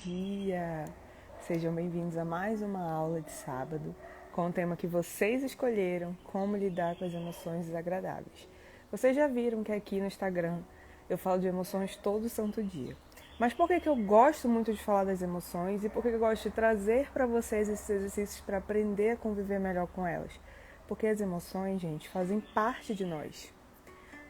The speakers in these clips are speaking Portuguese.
dia! Sejam bem-vindos a mais uma aula de sábado com o tema que vocês escolheram, como lidar com as emoções desagradáveis. Vocês já viram que aqui no Instagram eu falo de emoções todo santo dia. Mas por que eu gosto muito de falar das emoções e por que eu gosto de trazer para vocês esses exercícios para aprender a conviver melhor com elas? Porque as emoções, gente, fazem parte de nós.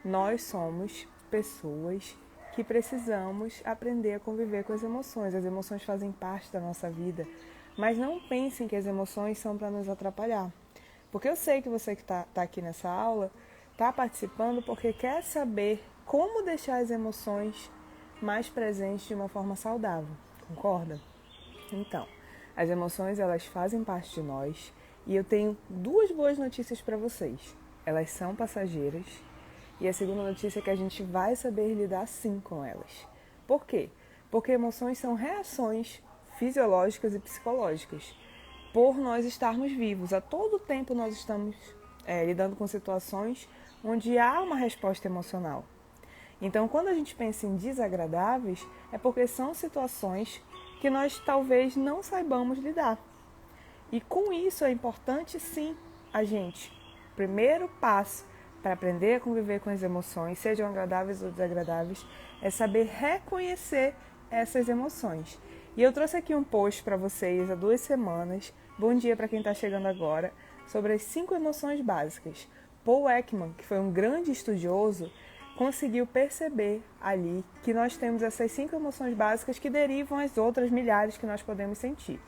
Nós somos pessoas que precisamos aprender a conviver com as emoções. As emoções fazem parte da nossa vida, mas não pensem que as emoções são para nos atrapalhar. Porque eu sei que você que está aqui nessa aula está participando porque quer saber como deixar as emoções mais presentes de uma forma saudável, concorda? Então, as emoções elas fazem parte de nós e eu tenho duas boas notícias para vocês. Elas são passageiras. E a segunda notícia é que a gente vai saber lidar sim com elas. Por quê? Porque emoções são reações fisiológicas e psicológicas. Por nós estarmos vivos, a todo tempo nós estamos lidando com situações onde há uma resposta emocional. Então, quando a gente pensa em desagradáveis, é porque são situações que nós talvez não saibamos lidar. E com isso é importante sim a gente, primeiro passo, para aprender a conviver com as emoções, sejam agradáveis ou desagradáveis, é saber reconhecer essas emoções. E eu trouxe aqui um post para vocês há 2 semanas, bom dia para quem está chegando agora, sobre as 5 emoções básicas. Paul Ekman, que foi um grande estudioso, conseguiu perceber ali que nós temos essas 5 emoções básicas que derivam as outras milhares que nós podemos sentir.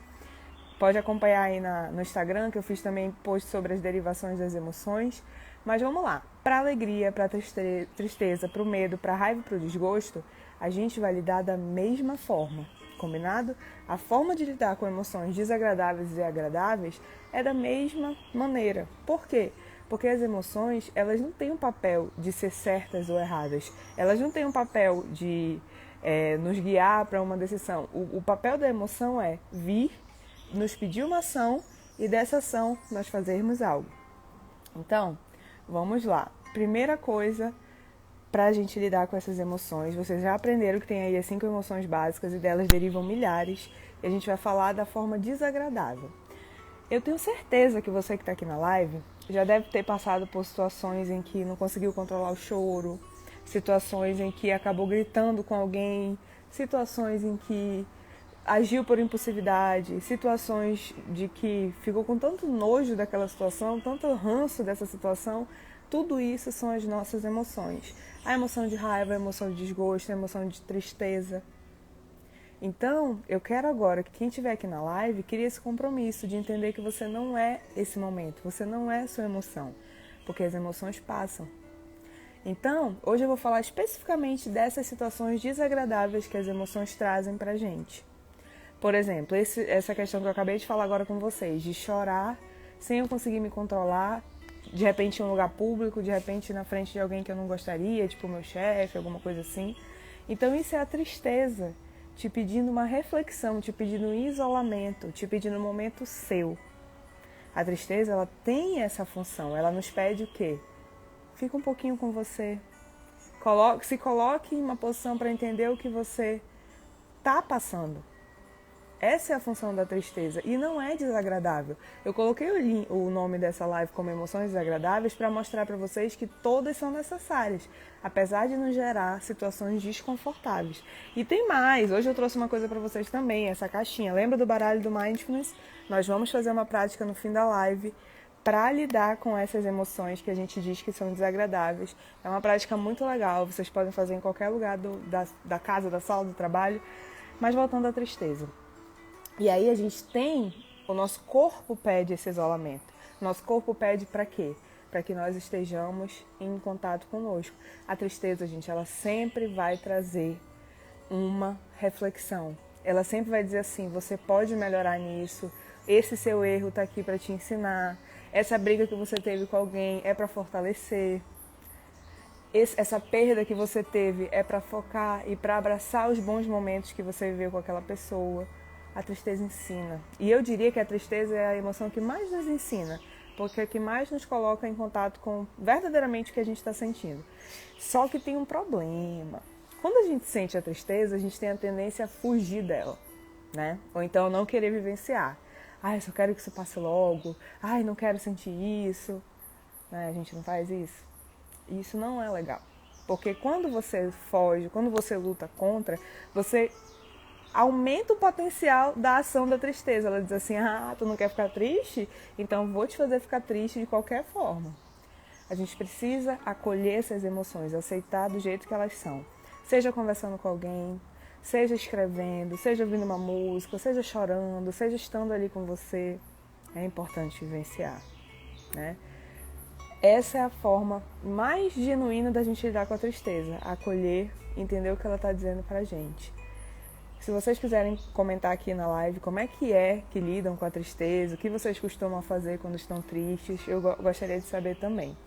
Pode acompanhar aí no Instagram, que eu fiz também post sobre as derivações das emoções. Mas vamos lá, para a alegria, para a tristeza, para o medo, para a raiva e para o desgosto, a gente vai lidar da mesma forma, combinado? A forma de lidar com emoções desagradáveis e agradáveis é da mesma maneira. Por quê? Porque as emoções, elas não têm um papel de ser certas ou erradas. Elas não têm um papel de nos guiar para uma decisão. O papel da emoção é vir, nos pedir uma ação e dessa ação nós fazermos algo. Então, vamos lá. Primeira coisa para a gente lidar com essas emoções. Vocês já aprenderam que tem aí as 5 emoções básicas e delas derivam milhares. E a gente vai falar da forma desagradável. Eu tenho certeza que você que está aqui na live já deve ter passado por situações em que não conseguiu controlar o choro, situações em que acabou gritando com alguém, situações em que agiu por impulsividade, situações de que ficou com tanto nojo daquela situação, tanto ranço dessa situação. Tudo isso são as nossas emoções. A emoção de raiva, a emoção de desgosto, a emoção de tristeza. Então, eu quero agora que quem estiver aqui na live crie esse compromisso de entender que você não é esse momento, você não é sua emoção, porque as emoções passam. Então, hoje eu vou falar especificamente dessas situações desagradáveis que as emoções trazem pra gente. Por exemplo, essa questão que eu acabei de falar agora com vocês, de chorar sem eu conseguir me controlar, de repente em um lugar público, de repente na frente de alguém que eu não gostaria, tipo meu chefe, alguma coisa assim. Então isso é a tristeza te pedindo uma reflexão, te pedindo um isolamento, te pedindo um momento seu. A tristeza, ela tem essa função, ela nos pede o quê? Fica um pouquinho com você, se coloque em uma posição para entender o que você está passando. Essa é a função da tristeza e não é desagradável. Eu coloquei o nome dessa live como emoções desagradáveis para mostrar para vocês que todas são necessárias, apesar de nos gerar situações desconfortáveis. E tem mais, hoje eu trouxe uma coisa para vocês também, essa caixinha. Lembra do baralho do Mindfulness? Nós vamos fazer uma prática no fim da live para lidar com essas emoções que a gente diz que são desagradáveis. É uma prática muito legal, vocês podem fazer em qualquer lugar da casa, da sala, do trabalho. Mas voltando à tristeza. E aí a gente tem, o nosso corpo pede esse isolamento. Nosso corpo pede para quê? Para que nós estejamos em contato conosco. A tristeza, gente, ela sempre vai trazer uma reflexão. Ela sempre vai dizer assim, você pode melhorar nisso, esse seu erro está aqui para te ensinar, essa briga que você teve com alguém é para fortalecer, essa perda que você teve é para focar e para abraçar os bons momentos que você viveu com aquela pessoa. A tristeza ensina. E eu diria que a tristeza é a emoção que mais nos ensina, porque é a que mais nos coloca em contato com verdadeiramente o que a gente está sentindo. Só que tem um problema. Quando a gente sente a tristeza, a gente tem a tendência a fugir dela. né? Ou então não querer vivenciar. Ai, eu só quero que isso passe logo. Ai, não quero sentir isso. Né? A gente não faz isso. E isso não é legal. Porque quando você foge, quando você luta contra, você aumenta o potencial da ação da tristeza. Ela diz assim, tu não quer ficar triste? Então vou te fazer ficar triste de qualquer forma. A gente precisa acolher essas emoções, aceitar do jeito que elas são. Seja conversando com alguém, seja escrevendo, seja ouvindo uma música, seja chorando, seja estando ali com você. É importante vivenciar, né? Essa é a forma mais genuína da gente lidar com a tristeza. Acolher, entender o que ela está dizendo pra gente. Se vocês quiserem comentar aqui na live como é que lidam com a tristeza, o que vocês costumam fazer quando estão tristes, eu gostaria de saber também.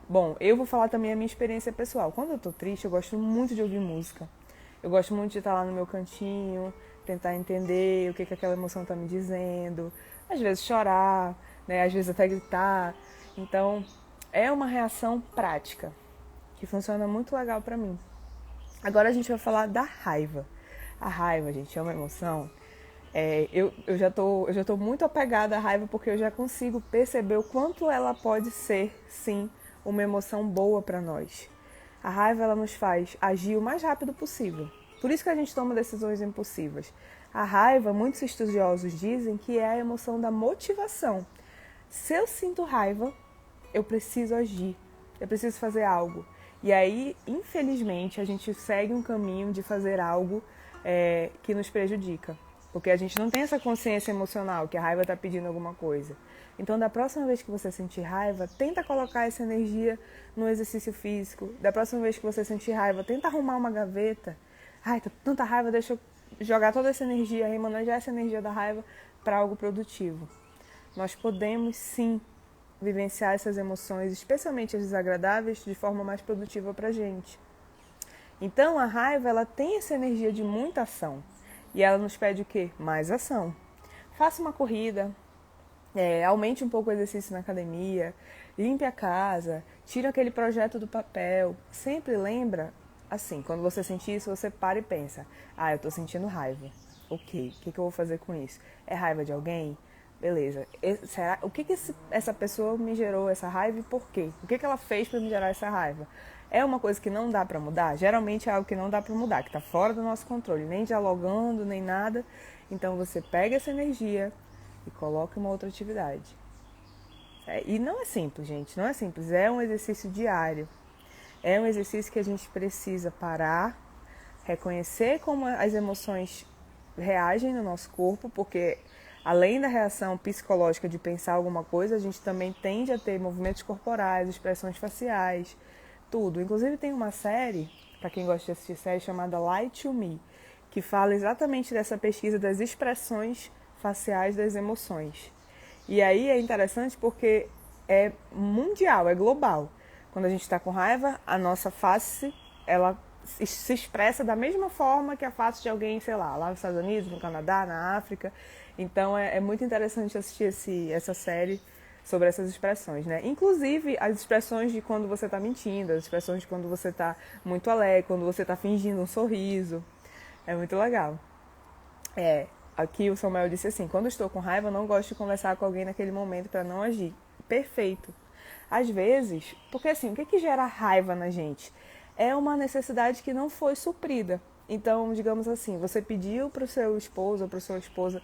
Bom, eu vou falar também a minha experiência pessoal. Quando eu tô triste, eu gosto muito de ouvir música. Eu gosto muito de estar lá no meu cantinho, tentar entender o que aquela emoção está me dizendo. Às vezes chorar, né? Às vezes até gritar. Então, é uma reação prática, que funciona muito legal para mim. Agora a gente vai falar da raiva. A raiva, gente, é uma emoção. Eu já tô muito apegada à raiva porque eu já consigo perceber o quanto ela pode ser, sim, uma emoção boa para nós. A raiva, ela nos faz agir o mais rápido possível. Por isso que a gente toma decisões impulsivas. A raiva, muitos estudiosos dizem que é a emoção da motivação. Se eu sinto raiva, eu preciso agir, eu preciso fazer algo. E aí, infelizmente, a gente segue um caminho de fazer algo que nos prejudica. Porque a gente não tem essa consciência emocional, que a raiva está pedindo alguma coisa. Então, da próxima vez que você sentir raiva, tenta colocar essa energia no exercício físico. Da próxima vez que você sentir raiva, tenta arrumar uma gaveta. Ai, tá tanta raiva, deixa eu jogar toda essa energia, remanejar essa energia da raiva para algo produtivo. Nós podemos, sim, vivenciar essas emoções, especialmente as desagradáveis, de forma mais produtiva para a gente. Então, a raiva, ela tem essa energia de muita ação. E ela nos pede o quê? Mais ação. Faça uma corrida, aumente um pouco o exercício na academia, limpe a casa, tire aquele projeto do papel. Sempre lembra, assim, quando você sentir isso, você para e pensa, eu estou sentindo raiva. Ok, o que eu vou fazer com isso? É raiva de alguém? Beleza. O que essa pessoa me gerou essa raiva e por quê? O que ela fez para me gerar essa raiva? É uma coisa que não dá para mudar? Geralmente é algo que não dá para mudar, que está fora do nosso controle, nem dialogando, nem nada. Então você pega essa energia e coloca em uma outra atividade. E não é simples, gente, não é simples. É um exercício diário. É um exercício que a gente precisa parar, reconhecer como as emoções reagem no nosso corpo, porque além da reação psicológica de pensar alguma coisa, a gente também tende a ter movimentos corporais, expressões faciais, tudo. Inclusive tem uma série, para quem gosta de assistir série, chamada Lie to Me, que fala exatamente dessa pesquisa das expressões faciais das emoções. E aí é interessante porque é mundial, é global. Quando a gente está com raiva, a nossa face, ela se expressa da mesma forma que a face de alguém, sei lá nos Estados Unidos, no Canadá, na África. Então é muito interessante assistir essa série sobre essas expressões, né? Inclusive as expressões de quando você está mentindo, as expressões de quando você está muito alegre, quando você está fingindo um sorriso. É muito legal. Aqui o Samuel disse assim, quando estou com raiva, não gosto de conversar com alguém naquele momento para não agir. Perfeito. Às vezes, porque assim, o que gera raiva na gente? É uma necessidade que não foi suprida. Então, digamos assim, você pediu para o seu esposo ou para a sua esposa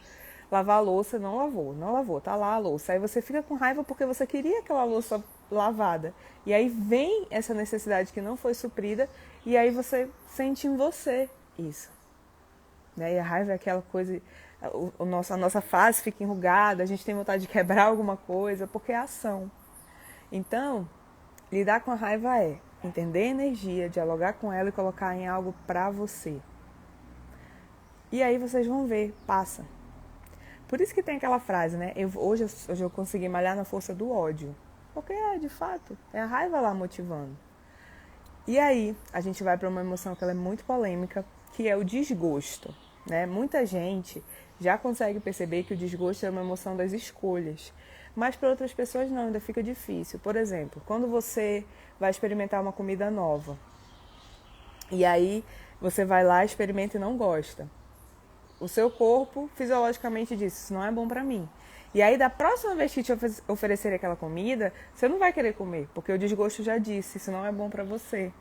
lavar a louça, não lavou, tá lá a louça. Aí você fica com raiva porque você queria aquela louça lavada. E aí vem essa necessidade que não foi suprida e aí você sente em você isso. Né? E a raiva é aquela coisa, a nossa face fica enrugada, a gente tem vontade de quebrar alguma coisa, porque é ação. Então, lidar com a raiva é entender a energia, dialogar com ela e colocar em algo pra você. E aí vocês vão ver, passa. Por isso que tem aquela frase, né? Hoje eu consegui malhar na força do ódio. Porque de fato, é a raiva lá motivando. E aí, a gente vai para uma emoção que ela é muito polêmica, que é o desgosto. Né? Muita gente já consegue perceber que o desgosto é uma emoção das escolhas. Mas para outras pessoas não, ainda fica difícil. Por exemplo, quando você vai experimentar uma comida nova, e aí você vai lá, experimenta e não gosta. O seu corpo fisiologicamente disse, isso não é bom pra mim. E aí, da próxima vez que te oferecer aquela comida, você não vai querer comer, porque o desgosto já disse, isso não é bom pra você.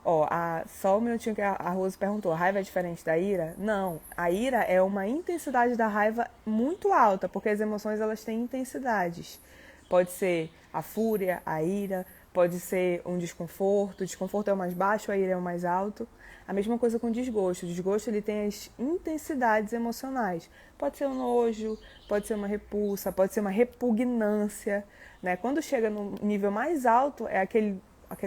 Ó, só um minutinho que a Rose perguntou, a raiva é diferente da ira? Não, a ira é uma intensidade da raiva muito alta, porque as emoções elas têm intensidades. Pode ser a fúria, a ira, pode ser um desconforto, o desconforto é o mais baixo, a ira é o mais alto. A mesma coisa com o desgosto ele tem as intensidades emocionais. Pode ser um nojo, pode ser uma repulsa, pode ser uma repugnância, né? Quando chega no nível mais alto, é aquele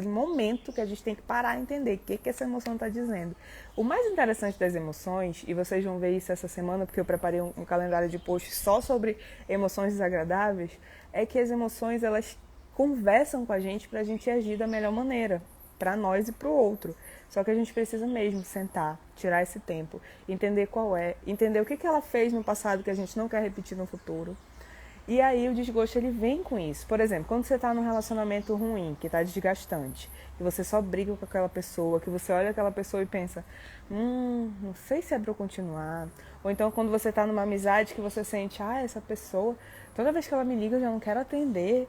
momento que a gente tem que parar e entender o que essa emoção está dizendo. O mais interessante das emoções, e vocês vão ver isso essa semana, porque eu preparei um calendário de posts só sobre emoções desagradáveis, é que as emoções elas conversam com a gente para a gente agir da melhor maneira, para nós e para o outro. Só que a gente precisa mesmo sentar, tirar esse tempo, entender qual é, entender o que ela fez no passado que a gente não quer repetir no futuro. E aí o desgosto ele vem com isso. Por exemplo, quando você está num relacionamento ruim, que está desgastante, que você só briga com aquela pessoa, que você olha aquela pessoa e pensa, não sei se é para eu continuar. Ou então quando você está numa amizade que você sente, essa pessoa, toda vez que ela me liga eu já não quero atender.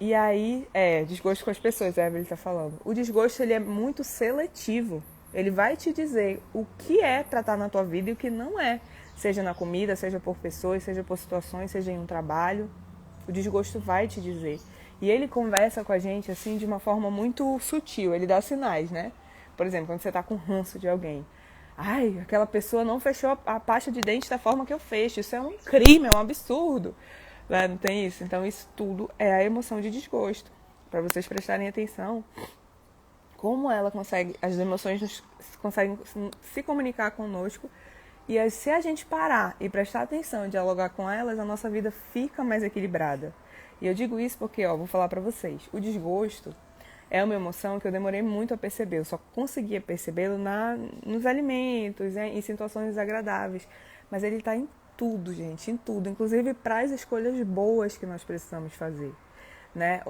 E aí, desgosto com as pessoas, a Evelyn está falando. O desgosto ele é muito seletivo. Ele vai te dizer o que é tratar na tua vida e o que não é. Seja na comida, seja por pessoas, seja por situações, seja em um trabalho. O desgosto vai te dizer. E ele conversa com a gente assim de uma forma muito sutil. Ele dá sinais, né? Por exemplo, quando você está com ranço de alguém. Aquela pessoa não fechou a pasta de dente da forma que eu fecho. Isso é um crime, é um absurdo. Não tem isso? Então isso tudo é a emoção de desgosto. Para vocês prestarem atenção como ela consegue, as emoções conseguem se comunicar conosco. E se a gente parar e prestar atenção e dialogar com elas, a nossa vida fica mais equilibrada. E eu digo isso porque, vou falar para vocês, o desgosto é uma emoção que eu demorei muito a perceber. Eu só conseguia percebê-lo nos alimentos, em situações desagradáveis. Mas ele está em tudo, gente, em tudo. Inclusive para as escolhas boas que nós precisamos fazer, né?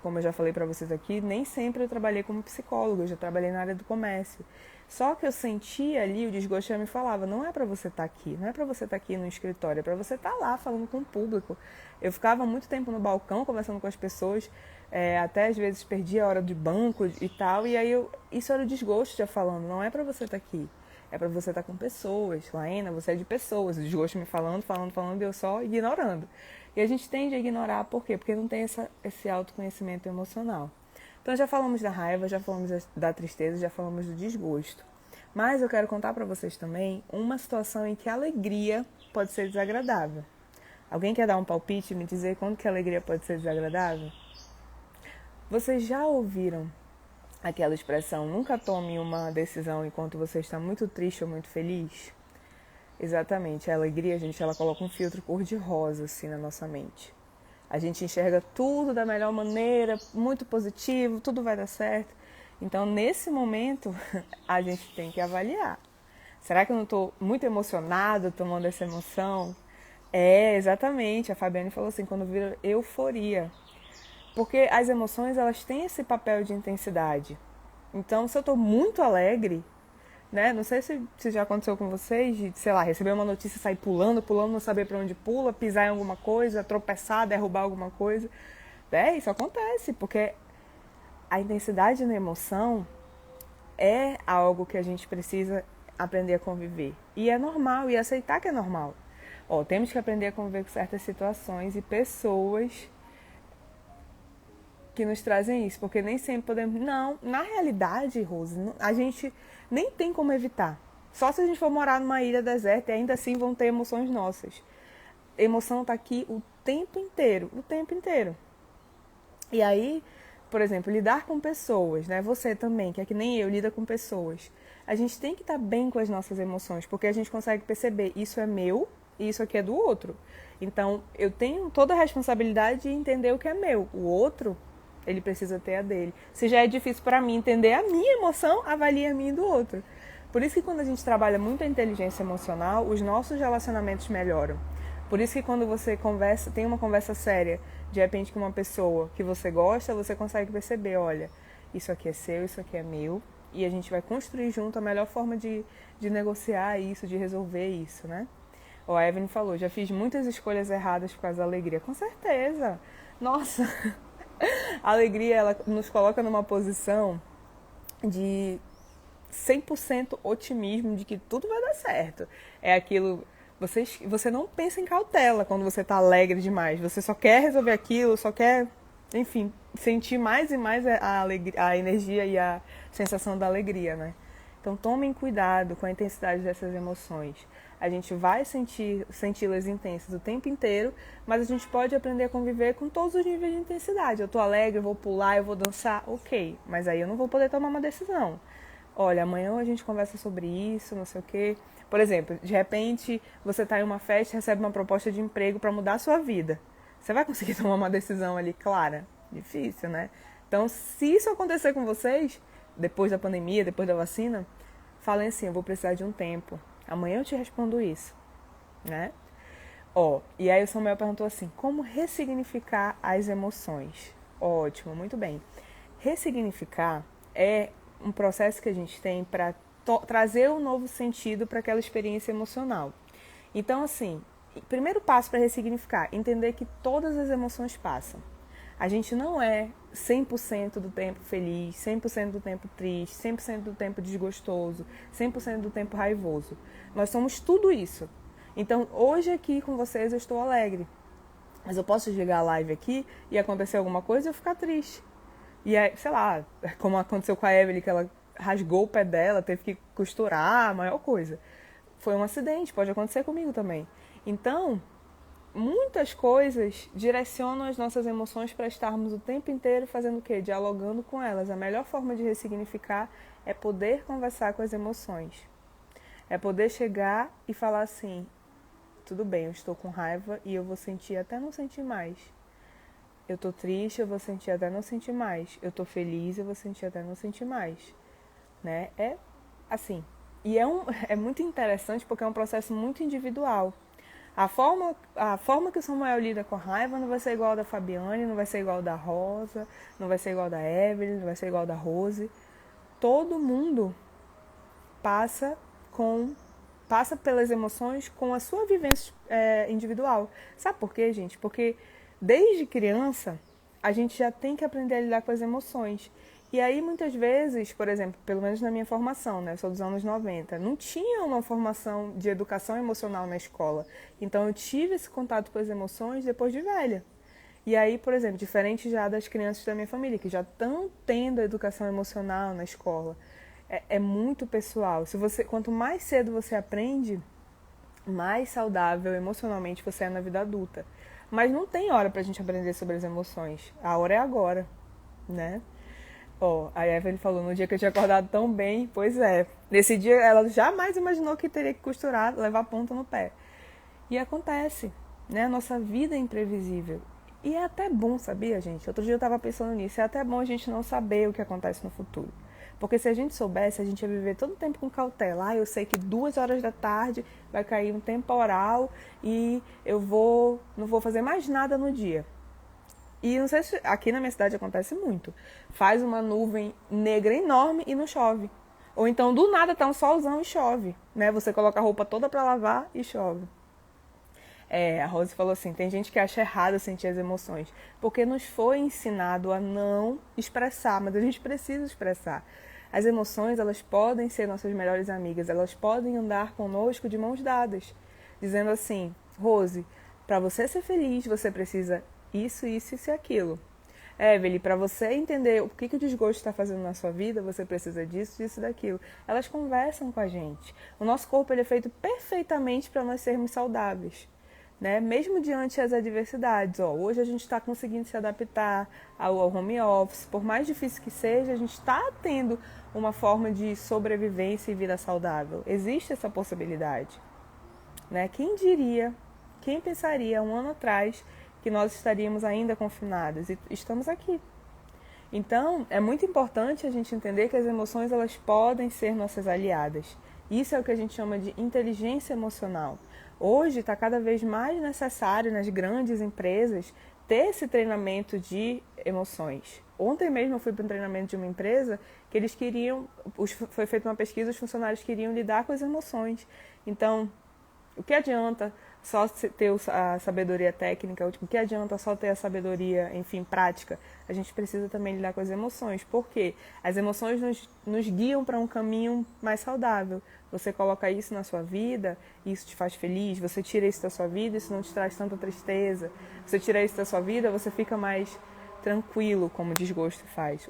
Como eu já falei para vocês aqui, nem sempre eu trabalhei como psicóloga, eu já trabalhei na área do comércio. Só que eu sentia ali, o desgosto já me falava, não é para você estar aqui, não é para você estar aqui no escritório, é para você estar lá falando com o público. Eu ficava muito tempo no balcão conversando com as pessoas, até às vezes perdia a hora de banco e tal, e aí isso era o desgosto já falando, não é para você estar aqui, é para você estar com pessoas. Laena, você é de pessoas, o desgosto me falando, e eu só ignorando. E a gente tende a ignorar, por quê? Porque não tem esse autoconhecimento emocional. Então já falamos da raiva, já falamos da tristeza, já falamos do desgosto. Mas eu quero contar para vocês também uma situação em que a alegria pode ser desagradável. Alguém quer dar um palpite e me dizer quando que a alegria pode ser desagradável? Vocês já ouviram aquela expressão, nunca tome uma decisão enquanto você está muito triste ou muito feliz? Exatamente, a alegria, gente, ela coloca um filtro cor-de-rosa assim na nossa mente. A gente enxerga tudo da melhor maneira, muito positivo, tudo vai dar certo. Então, nesse momento, a gente tem que avaliar. Será que eu não estou muito emocionado tomando essa emoção? Exatamente. A Fabiane falou assim, quando vira euforia. Porque as emoções, elas têm esse papel de intensidade. Então, se eu estou muito alegre, né? Não sei se já aconteceu com vocês, de, sei lá, receber uma notícia e sair pulando, não saber para onde pula, pisar em alguma coisa, tropeçar, derrubar alguma coisa. Isso acontece, porque a intensidade na emoção é algo que a gente precisa aprender a conviver. E é normal, e aceitar que é normal. Temos que aprender a conviver com certas situações e pessoas que nos trazem isso, porque nem sempre podemos... Não, na realidade, Rose, a gente nem tem como evitar. Só se a gente for morar numa ilha deserta e ainda assim vão ter emoções nossas. A emoção está aqui o tempo inteiro. E aí, por exemplo, lidar com pessoas, né? Você também, que é que nem eu, lida com pessoas. A gente tem que estar bem com as nossas emoções, porque a gente consegue perceber, isso é meu e isso aqui é do outro. Então, eu tenho toda a responsabilidade de entender o que é meu. O outro, ele precisa ter a dele. Se já é difícil para mim entender a minha emoção, avalie a minha e do outro. Por isso que quando a gente trabalha muito a inteligência emocional, os nossos relacionamentos melhoram. Por isso que quando você tem uma conversa séria, de repente com uma pessoa que você gosta, você consegue perceber, olha, isso aqui é seu, isso aqui é meu. E a gente vai construir junto a melhor forma de negociar isso, de resolver isso, né? A Evelyn falou, já fiz muitas escolhas erradas por causa da alegria. Com certeza! Nossa! A alegria, ela nos coloca numa posição de 100% otimismo de que tudo vai dar certo. É aquilo... Você não pensa em cautela quando você está alegre demais. Você só quer resolver aquilo, só quer, enfim, sentir mais e mais a energia e a sensação da alegria, né? Então tomem cuidado com a intensidade dessas emoções. A gente vai senti-las intensas o tempo inteiro, mas a gente pode aprender a conviver com todos os níveis de intensidade. Eu tô alegre, eu vou pular, eu vou dançar, ok. Mas aí eu não vou poder tomar uma decisão. Olha, amanhã a gente conversa sobre isso, não sei o quê. Por exemplo, de repente você está em uma festa e recebe uma proposta de emprego para mudar a sua vida. Você vai conseguir tomar uma decisão ali clara? Difícil, né? Então, se isso acontecer com vocês, depois da pandemia, depois da vacina, falem assim, eu vou precisar de um tempo. Amanhã eu te respondo isso, né? E aí o Samuel perguntou assim, como ressignificar as emoções? Ótimo, muito bem. Ressignificar é um processo que a gente tem para trazer um novo sentido para aquela experiência emocional. Então, assim, primeiro passo para ressignificar, entender que todas as emoções passam. A gente não é 100% do tempo feliz, 100% do tempo triste, 100% do tempo desgostoso, 100% do tempo raivoso. Nós somos tudo isso. Então, hoje aqui com vocês eu estou alegre. Mas eu posso desligar a live aqui e acontecer alguma coisa e eu ficar triste. E aí, sei lá, como aconteceu com a Evelyn, que ela rasgou o pé dela, teve que costurar, a maior coisa. Foi um acidente, pode acontecer comigo também. Então, muitas coisas direcionam as nossas emoções para estarmos o tempo inteiro fazendo o quê? Dialogando com elas. A melhor forma de ressignificar é poder conversar com as emoções. É poder chegar e falar assim, tudo bem, eu estou com raiva e eu vou sentir até não sentir mais. Eu estou triste, eu vou sentir até não sentir mais. Eu estou feliz, eu vou sentir até não sentir mais. Né? É assim. E é muito interessante porque é um processo muito individual. A forma que o Samuel lida com a raiva não vai ser igual a da Fabiane, não vai ser igual a da Rosa, não vai ser igual a da Evelyn, não vai ser igual a da Rose. Todo mundo passa pelas emoções com a sua vivência individual. Sabe por quê, gente? Porque desde criança a gente já tem que aprender a lidar com as emoções. E aí, muitas vezes, por exemplo, pelo menos na minha formação, né, eu sou dos anos 90, não tinha uma formação de educação emocional na escola. Então, eu tive esse contato com as emoções depois de velha. E aí, por exemplo, diferente já das crianças da minha família, que já estão tendo a educação emocional na escola, é muito pessoal. Quanto mais cedo você aprende, mais saudável emocionalmente você é na vida adulta. Mas não tem hora pra gente aprender sobre as emoções. A hora é agora, né? A Evelyn falou, no dia que eu tinha acordado tão bem, pois é. Nesse dia ela jamais imaginou que teria que costurar, levar ponta no pé. E acontece, né? A nossa vida é imprevisível. E é até bom, sabia, gente? Outro dia eu tava pensando nisso, é até bom a gente não saber o que acontece no futuro. Porque se a gente soubesse, a gente ia viver todo o tempo com cautela. Eu sei que 2 horas da tarde vai cair um temporal e eu não vou fazer mais nada no dia. E não sei se aqui na minha cidade acontece muito. Faz uma nuvem negra enorme e não chove. Ou então do nada tá um solzão e chove, né? Você coloca a roupa toda para lavar e chove. A Rose falou assim, tem gente que acha errado sentir as emoções, porque nos foi ensinado a não expressar, mas a gente precisa expressar. As emoções, elas podem ser nossas melhores amigas, elas podem andar conosco de mãos dadas, dizendo assim, Rose, para você ser feliz, você precisa isso e aquilo. Evelyn, para você entender o que o desgosto está fazendo na sua vida, você precisa disso e daquilo. Elas conversam com a gente. O nosso corpo ele é feito perfeitamente para nós sermos saudáveis, né? Mesmo diante das adversidades. Hoje a gente está conseguindo se adaptar ao home office. Por mais difícil que seja, a gente está tendo uma forma de sobrevivência e vida saudável. Existe essa possibilidade, né? Quem diria, quem pensaria 1 ano atrás que nós estaríamos ainda confinados e estamos aqui. Então, é muito importante a gente entender que as emoções elas podem ser nossas aliadas. Isso é o que a gente chama de inteligência emocional. Hoje está cada vez mais necessário nas grandes empresas ter esse treinamento de emoções. Ontem mesmo eu fui para um treinamento de uma empresa que eles queriam, foi feita uma pesquisa, os funcionários queriam lidar com as emoções. Então, o que adianta só ter a sabedoria técnica, o que adianta só ter a sabedoria, enfim, prática? A gente precisa também lidar com as emoções, porque as emoções nos guiam para um caminho mais saudável. Você coloca isso na sua vida, isso te faz feliz, você tira isso da sua vida, isso não te traz tanta tristeza. Você tira isso da sua vida, você fica mais tranquilo, como o desgosto faz.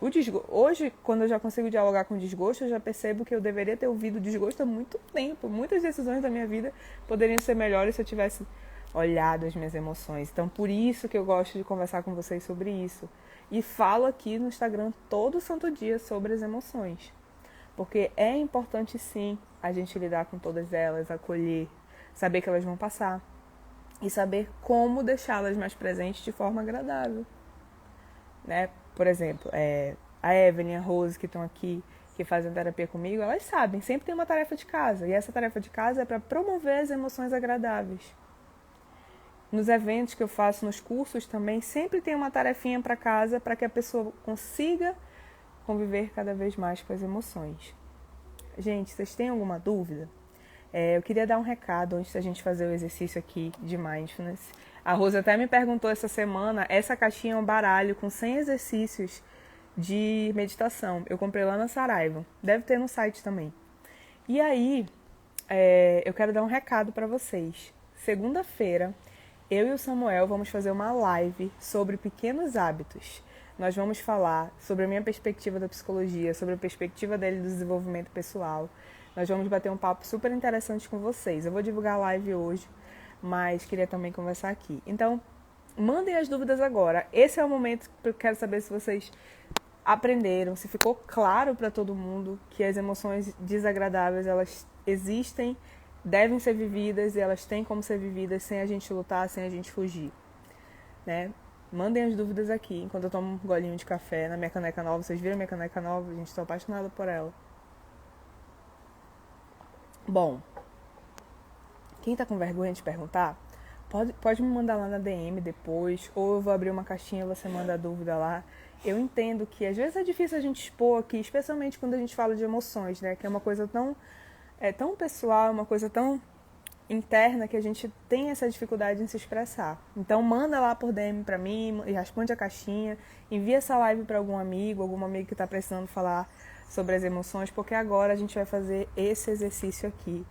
Hoje, quando eu já consigo dialogar com o desgosto, eu já percebo que eu deveria ter ouvido o desgosto há muito tempo. Muitas decisões da minha vida poderiam ser melhores se eu tivesse olhado as minhas emoções. Então, por isso que eu gosto de conversar com vocês sobre isso. E falo aqui no Instagram todo santo dia sobre as emoções. Porque é importante, sim, a gente lidar com todas elas, acolher, saber que elas vão passar. E saber como deixá-las mais presentes de forma agradável. Né? Por exemplo, a Evelyn, a Rose, que estão aqui, que fazem terapia comigo, elas sabem, sempre tem uma tarefa de casa. E essa tarefa de casa é para promover as emoções agradáveis. Nos eventos que eu faço, nos cursos também, sempre tem uma tarefinha para casa para que a pessoa consiga conviver cada vez mais com as emoções. Gente, vocês têm alguma dúvida? Eu queria dar um recado antes da gente fazer o exercício aqui de Mindfulness. A Rosa até me perguntou essa semana, essa caixinha é um baralho com 100 exercícios de meditação. Eu comprei lá na Saraiva, deve ter no site também. E aí, eu quero dar um recado para vocês. Segunda-feira, eu e o Samuel vamos fazer uma live sobre pequenos hábitos. Nós vamos falar sobre a minha perspectiva da psicologia, sobre a perspectiva dele do desenvolvimento pessoal. Nós vamos bater um papo super interessante com vocês. Eu vou divulgar a live hoje, mas queria também conversar aqui. Então, mandem as dúvidas agora. Esse é o momento que eu quero saber se vocês aprenderam, se ficou claro para todo mundo que as emoções desagradáveis, elas existem, devem ser vividas e elas têm como ser vividas sem a gente lutar, sem a gente fugir, né? Mandem as dúvidas aqui, enquanto eu tomo um golinho de café na minha caneca nova. Vocês viram minha caneca nova? Gente, estou apaixonada por ela. Bom, quem tá com vergonha de perguntar, pode me mandar lá na DM depois, ou eu vou abrir uma caixinha e você manda a dúvida lá. Eu entendo que às vezes é difícil a gente expor aqui, especialmente quando a gente fala de emoções, né? Que é uma coisa tão pessoal, uma coisa tão interna que a gente tem essa dificuldade em se expressar. Então manda lá por DM pra mim, e responde a caixinha, envia essa live para algum amigo que tá precisando falar sobre as emoções, porque agora a gente vai fazer esse exercício aqui,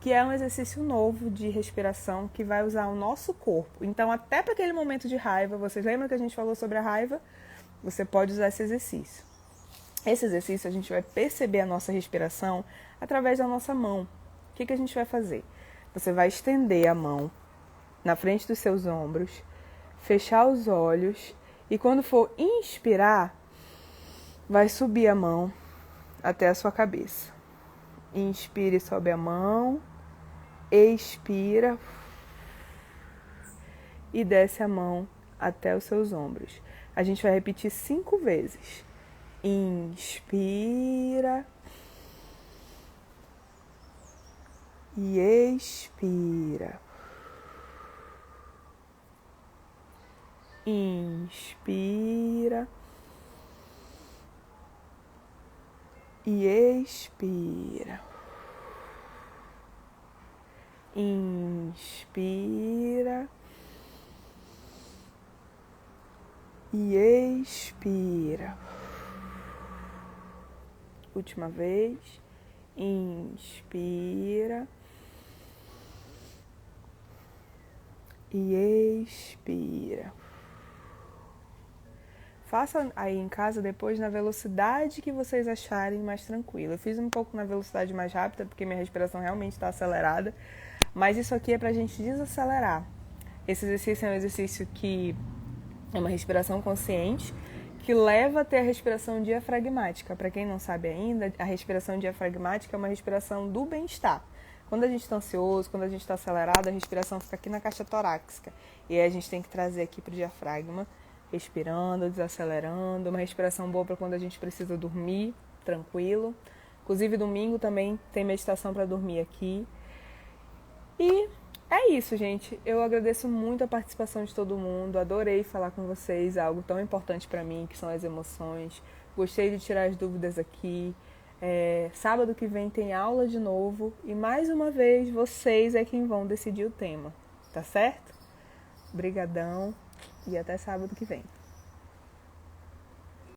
que é um exercício novo de respiração que vai usar o nosso corpo. Então, até para aquele momento de raiva, vocês lembram que a gente falou sobre a raiva? Você pode usar esse exercício. Esse exercício a gente vai perceber a nossa respiração através da nossa mão. O que a gente vai fazer? Você vai estender a mão na frente dos seus ombros, fechar os olhos e quando for inspirar, vai subir a mão até a sua cabeça. Inspira e sobe a mão, expira e desce a mão até os seus ombros. A gente vai repetir 5 vezes. Inspira e expira. Inspira e expira. Inspira e expira. Última vez. Inspira e expira. Faça aí em casa depois na velocidade que vocês acharem mais tranquilo. Eu fiz um pouco na velocidade mais rápida porque minha respiração realmente está acelerada. Mas isso aqui é pra gente desacelerar. Esse exercício é um exercício que é uma respiração consciente que leva a ter a respiração diafragmática. Para quem não sabe ainda, a respiração diafragmática é uma respiração do bem-estar. Quando a gente está ansioso, quando a gente está acelerado, a respiração fica aqui na caixa torácica. E aí a gente tem que trazer aqui para o diafragma, respirando, desacelerando. Uma respiração boa para quando a gente precisa dormir, tranquilo. Inclusive, domingo também tem meditação para dormir aqui. E é é isso, gente. Eu agradeço muito a participação de todo mundo. Adorei falar com vocês, algo tão importante para mim, que são as emoções. Gostei de tirar as dúvidas aqui. Sábado que vem tem aula de novo. E mais uma vez, vocês é quem vão decidir o tema. Tá certo? Brigadão e até sábado que vem.